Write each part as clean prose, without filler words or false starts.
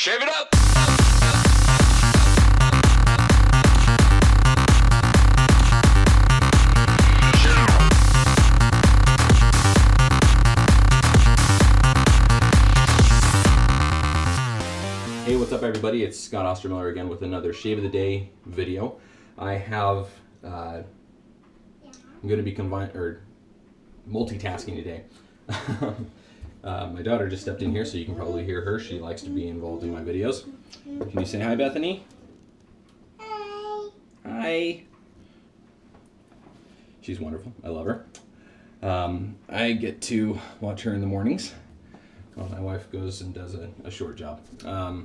Shave it up! Hey, what's up everybody? It's Scott Ostermiller again with another Shave of the Day video. I have, I'm going to be multitasking today. My daughter just stepped in here, so you can probably hear her. She likes to be involved in my videos. Can you say hi, Bethany? Hi. Hi. She's wonderful. I love her. I get to watch her in the mornings. Well, my wife goes and does a short job. Hope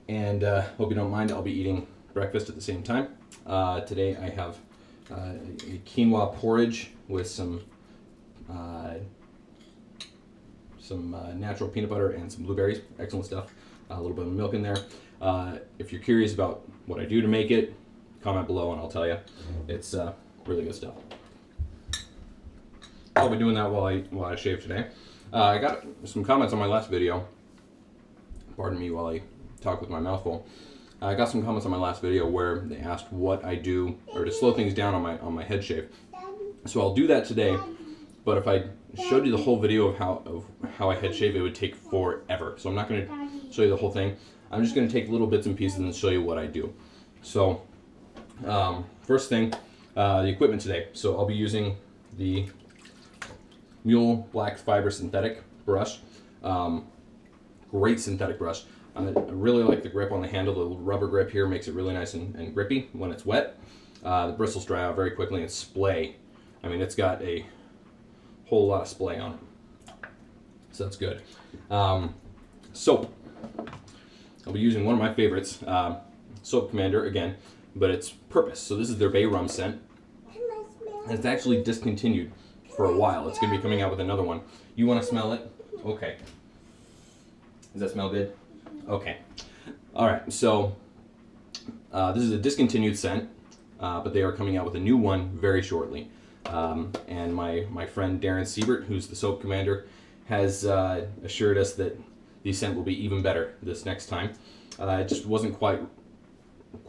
you don't mind, I'll be eating breakfast at the same time. Today I have a quinoa porridge with some natural peanut butter and some blueberries. Excellent stuff. A little bit of milk in there. If you're curious about what I do to make it, comment below and I'll tell you. It's really good stuff. I'll be doing that while I shave today. I got some comments on my last video. Pardon me while I talk with my mouth full. I got some comments on my last video where they asked what I do or to slow things down on my head shave. So I'll do that today. But if I showed you the whole video of how I head shave, it would take forever. So I'm not going to show you the whole thing. I'm just going to take little bits and pieces and show you what I do. So first thing, the equipment today. So I'll be using the Muhle Black Fiber Synthetic brush. Great synthetic brush. I really like the grip on the handle. The rubber grip here makes it really nice and grippy when it's wet. The bristles dry out very quickly, and splay. I mean, it's got a whole lot of splay on it. So that's good. Soap. I'll be using one of my favorites, Soap Commander again, but it's Purpose. So this is their Bay Rum scent. And it's actually discontinued for a while. It's going to be coming out with another one. You want to smell it? Okay. Does that smell good? Okay. Alright, so this is a discontinued scent, but they are coming out with a new one very shortly. And my friend Darren Siebert, who's the Soap Commander, has assured us that the scent will be even better this next time. It just wasn't quite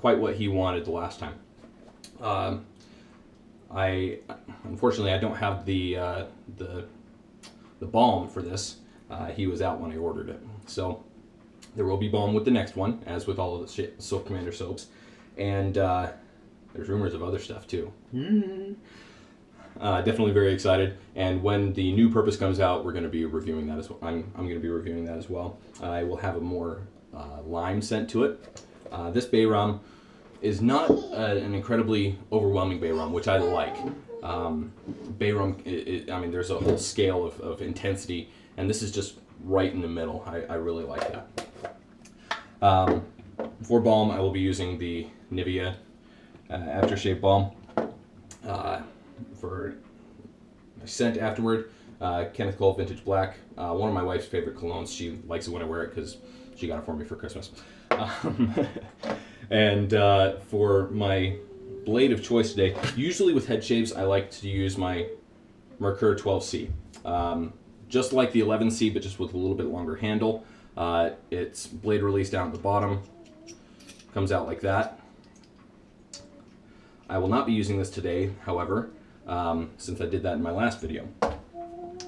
what he wanted the last time. Unfortunately I don't have the balm for this. He was out when I ordered it, so there will be balm with the next one, as with all of the Soap Commander soaps, and there's rumors of other stuff too. Definitely very excited, and when the new Purpose comes out, we're going to be reviewing that as well. I'm going to be reviewing that as well. I will have a more lime scent to it. This Bay Rum is not an incredibly overwhelming Bay Rum, which I like. Bay Rum, I mean, there's a whole scale of intensity, and this is just right in the middle. I really like that. For balm, I will be using the Nivea aftershave balm. For my scent afterward, Kenneth Cole Vintage Black. One of my wife's favorite colognes. She likes it when I wear it because she got it for me for Christmas. And for my blade of choice today, usually with head shaves, I like to use my Merkur 12C. Just like the 11C, but just with a little bit longer handle. It's blade release down at the bottom. Comes out like that. I will not be using this today, however, since I did that in my last video.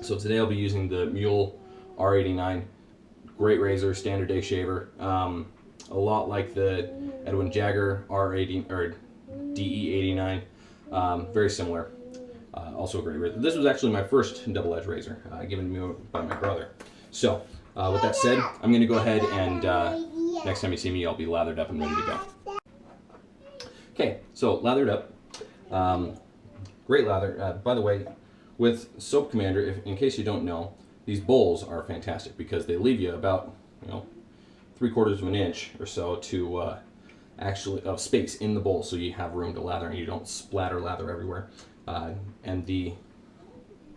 So today I'll be using the Muhle R89. Great razor, standard day shaver. A lot like the Edwin Jagger R80 or DE89. Very similar. Also a great razor. This was actually my first double-edged razor, given to me by my brother. So, with that said, I'm going to go ahead and next time you see me, I'll be lathered up and ready to go. Okay, so lathered up. Great lather. By the way, with Soap Commander, in case you don't know, these bowls are fantastic because they leave you about 3/4 of an inch or so to actually of space in the bowl, so you have room to lather and you don't splatter lather everywhere. And the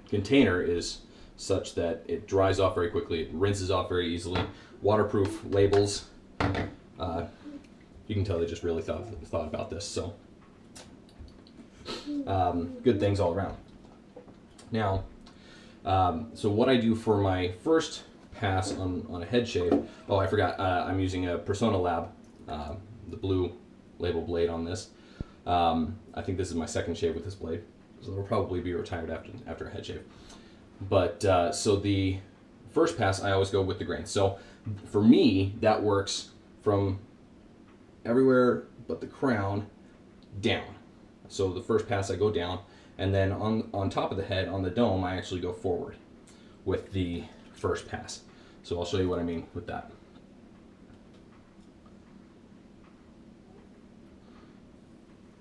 container is such that it dries off very quickly, it rinses off very easily. Waterproof labels. You can tell they just really thought about this. So good things all around. Now, so what I do for my first pass on a head shave. Oh, I forgot. I'm using a Personna Lab, the blue label blade on this. I think this is my second shave with this blade, so it'll probably be retired after a head shave. But so the first pass, I always go with the grain. So for me, that works from everywhere but the crown down. So the first pass I go down, and then on top of the head, on the dome, I actually go forward with the first pass. So I'll show you what I mean with that.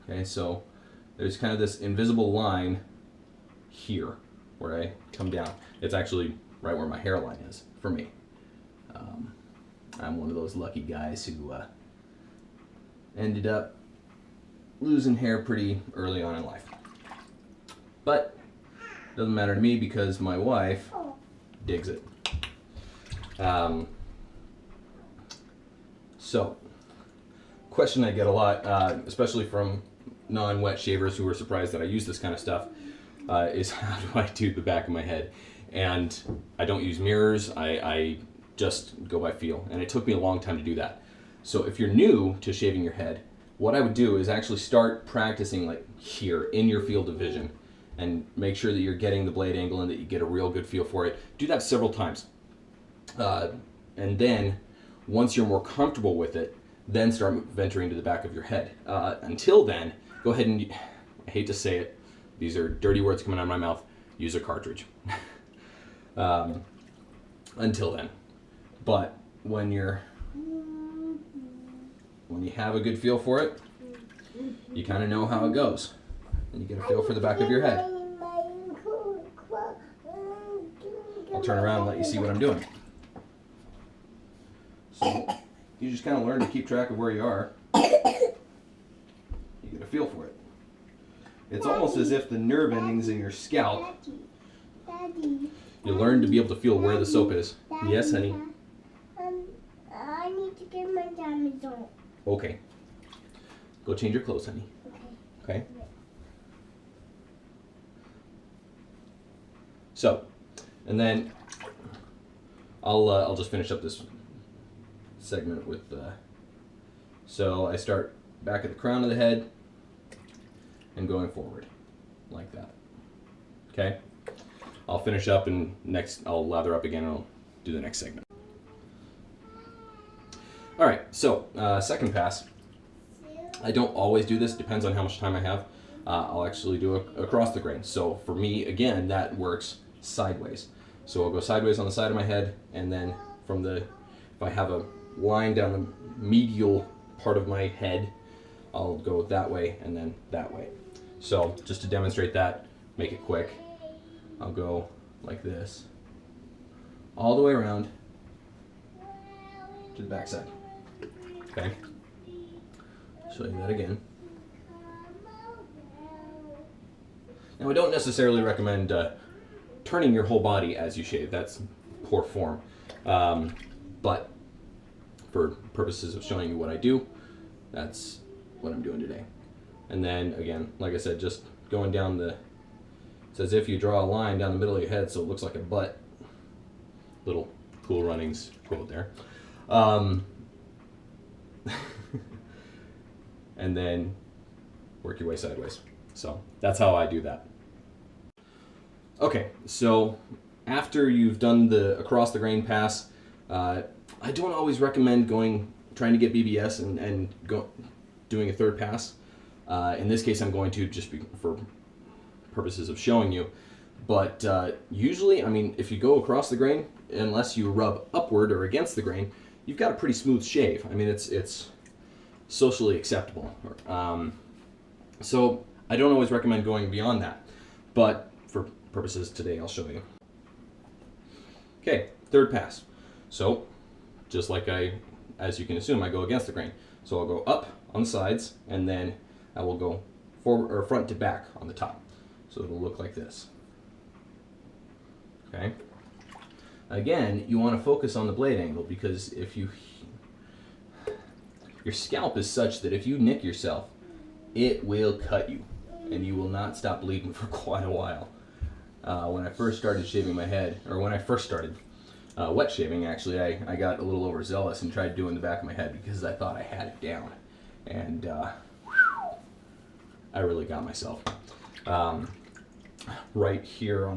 Okay, so there's kind of this invisible line here where I come down. It's actually right where my hairline is for me. I'm one of those lucky guys who ended up losing hair pretty early on in life. But it doesn't matter to me because my wife digs it. So, question I get a lot, especially from non-wet shavers who are surprised that I use this kind of stuff, is how do I do the back of my head? And I don't use mirrors, I just go by feel, and it took me a long time to do that. So if you're new to shaving your head, what I would do is actually start practicing like here in your field of vision and make sure that you're getting the blade angle and that you get a real good feel for it. Do that several times. And then once you're more comfortable with it, then start venturing to the back of your head. Until then, go ahead and, I hate to say it, these are dirty words coming out of my mouth, use a cartridge. Until then. But when you have a good feel for it, you kind of know how it goes. And you get a feel for the back of your head. I'll turn around and let you see what I'm doing. So you just kind of learn to keep track of where you are. You get a feel for it. It's almost as if the nerve endings in your scalp, you learn to be able to feel where the soap is. Yes, honey? I need to get my diamonds on. Okay. Go change your clothes, honey. Okay? So, and then I'll just finish up this segment with, so I start back at the crown of the head and going forward like that. Okay? I'll finish up and next I'll lather up again and I'll do the next segment. Alright, so second pass. I don't always do this, depends on how much time I have. I'll actually do it across the grain. So for me, again, that works sideways. So I'll go sideways on the side of my head, and then from the, if I have a line down the medial part of my head, I'll go that way and then that way. So just to demonstrate that, make it quick, I'll go like this, all the way around to the back side. Okay? Show you that again. Now I don't necessarily recommend turning your whole body as you shave. That's poor form. But for purposes of showing you what I do, that's what I'm doing today. And then again, like I said, just going down the, it's as if you draw a line down the middle of your head so it looks like a butt. Little Cool Runnings quote there. And then work your way sideways. So that's how I do that. Okay, so after you've done the across the grain pass, I don't always recommend trying to get BBS and doing a third pass. In this case, I'm going to just for purposes of showing you. But usually, I mean, if you go across the grain, unless you rub upward or against the grain, you've got a pretty smooth shave. I mean, it's socially acceptable. So I don't always recommend going beyond that, but for purposes today, I'll show you. Okay, third pass. So just like as you can assume, I go against the grain. So I'll go up on the sides, and then I will go forward or front to back on the top. So it'll look like this. Okay. Again, you want to focus on the blade angle because if your scalp is such that if you nick yourself, it will cut you, and you will not stop bleeding for quite a while. When I first started shaving my head, or when I first started Wet shaving, actually, I got a little overzealous and tried doing the back of my head because I thought I had it down. And I really got myself. Right here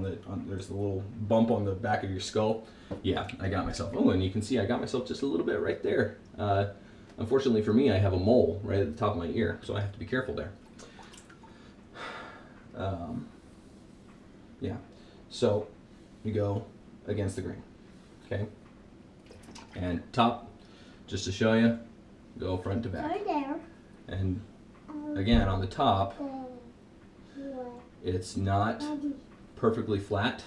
there's the little bump on the back of your skull. Yeah, I got myself. Oh, and you can see I got myself just a little bit right there. Unfortunately for me, I have a mole right at the top of my ear, so I have to be careful there. Yeah, so you go against the grain, okay? And top, just to show you, go front to back. Right there. And again, on the top, it's not perfectly flat,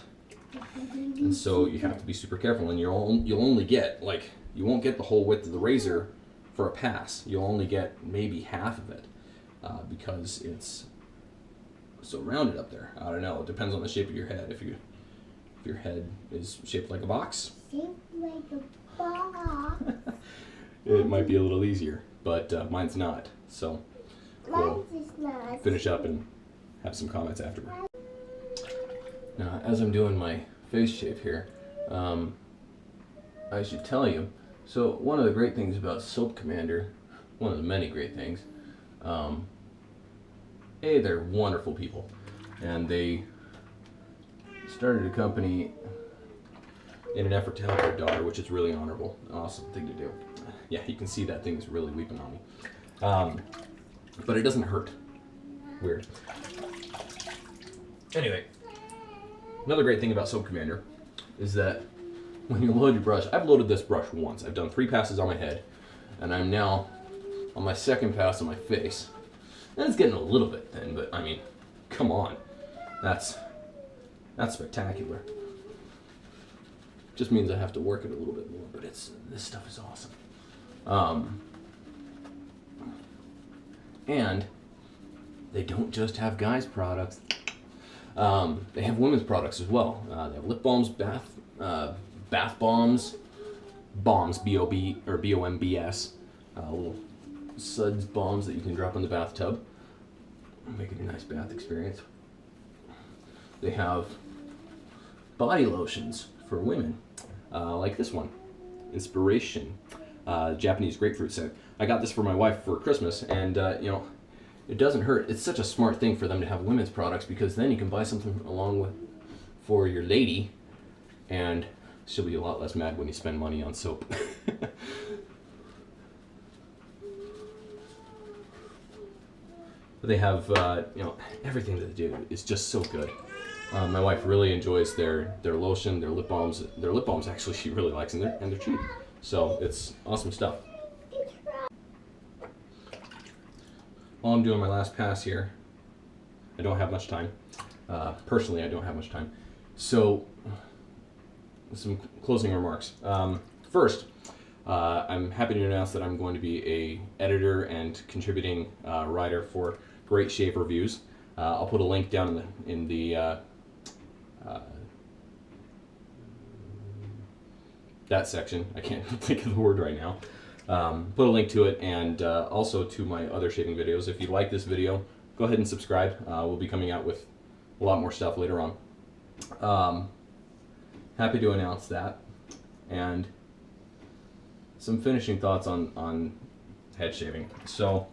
and so you have to be super careful. And you'll only get, like, you won't get the whole width of the razor for a pass. You'll only get maybe half of it because it's so rounded up there. I don't know. It depends on the shape of your head. If your head is shaped like a box, Shaped like a box. it might be a little easier, but mine's not. So we'll Mine's is not. finish up and have some comments afterward. Now, as I'm doing my face shape here, I should tell you, so one of the great things about Soap Commander, one of the many great things, they're wonderful people, and they started a company in an effort to help their daughter, which is really honorable, an awesome thing to do. Yeah, you can see that thing is really weeping on me. But it doesn't hurt. Weird. Anyway, another great thing about Soap Commander is that when you load your brush, I've loaded this brush once. I've done 3 passes on my head, and I'm now on my 2nd pass on my face. And it's getting a little bit thin, but I mean, come on. That's spectacular. Just means I have to work it a little bit more, but this stuff is awesome. And they don't just have guys' products. They have women's products as well. They have lip balms, bath bombs, B-O-B or B-O-M-B-S, little suds bombs that you can drop in the bathtub, make it a nice bath experience. They have body lotions for women, like this one, Inspiration, Japanese grapefruit scent. I got this for my wife for Christmas, and you know, it doesn't hurt. It's such a smart thing for them to have women's products, because then you can buy something along with for your lady, and she'll be a lot less mad when you spend money on soap. But they have, you know, everything that they do is just so good. My wife really enjoys their lotion, their lip balms. Their lip balms, actually, she really likes, and they're cheap. So it's awesome stuff. While I'm doing my last pass here, I don't have much time. Personally, I don't have much time. So, some closing remarks. First, I'm happy to announce that I'm going to be a editor and contributing writer for Great Shave Reviews. I'll put a link down in the that section. I can't think of the word right now. Put a link to it, and also to my other shaving videos. If you like this video, go ahead and subscribe. We'll be coming out with a lot more stuff later on. Happy to announce that. And some finishing thoughts on head shaving. So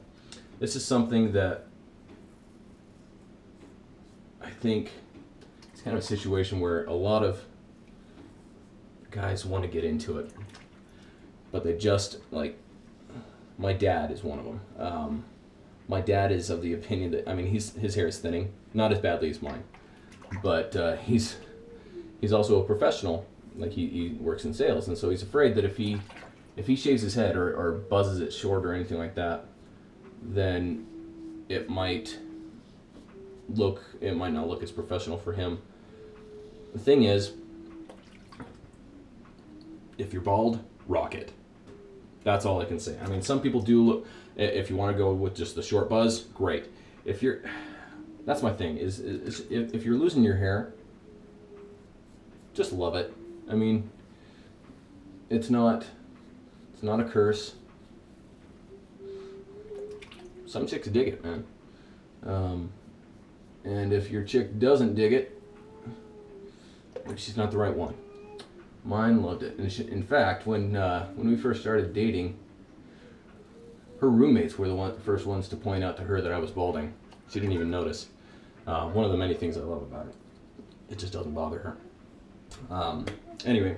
this is something that I think it's kind of a situation where a lot of guys want to get into it, but they just, like, my dad is one of them. My dad is of the opinion that, I mean, his hair is thinning, not as badly as mine, but he's also a professional. Like, he works in sales, and so he's afraid that if he shaves his head or buzzes it short or anything like that, then it might not look as professional for him. The thing is, if you're bald, rock it. That's all I can say. I mean, some people do look, if you want to go with just the short buzz, great. That's my thing, is if you're losing your hair, just love it. I mean, it's not a curse. Some chicks dig it, man. And if your chick doesn't dig it, maybe she's not the right one. Mine loved it. And in fact, when we first started dating, her roommates were the first ones to point out to her that I was balding. She didn't even notice. One of the many things I love about it. It just doesn't bother her. Anyway,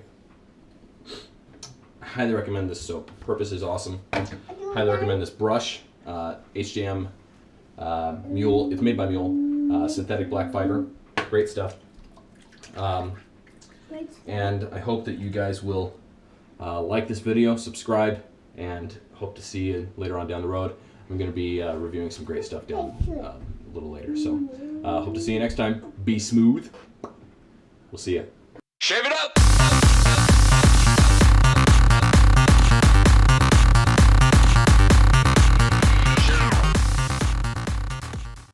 I highly recommend this soap. Purpose is awesome. Highly recommend this brush. HJM Muhle. It's made by Muhle. Synthetic black fiber. Great stuff. And I hope that you guys will like this video, subscribe, and hope to see you later on down the road. I'm going to be reviewing some great stuff down a little later. So hope to see you next time. Be smooth. We'll see you. Shave it up!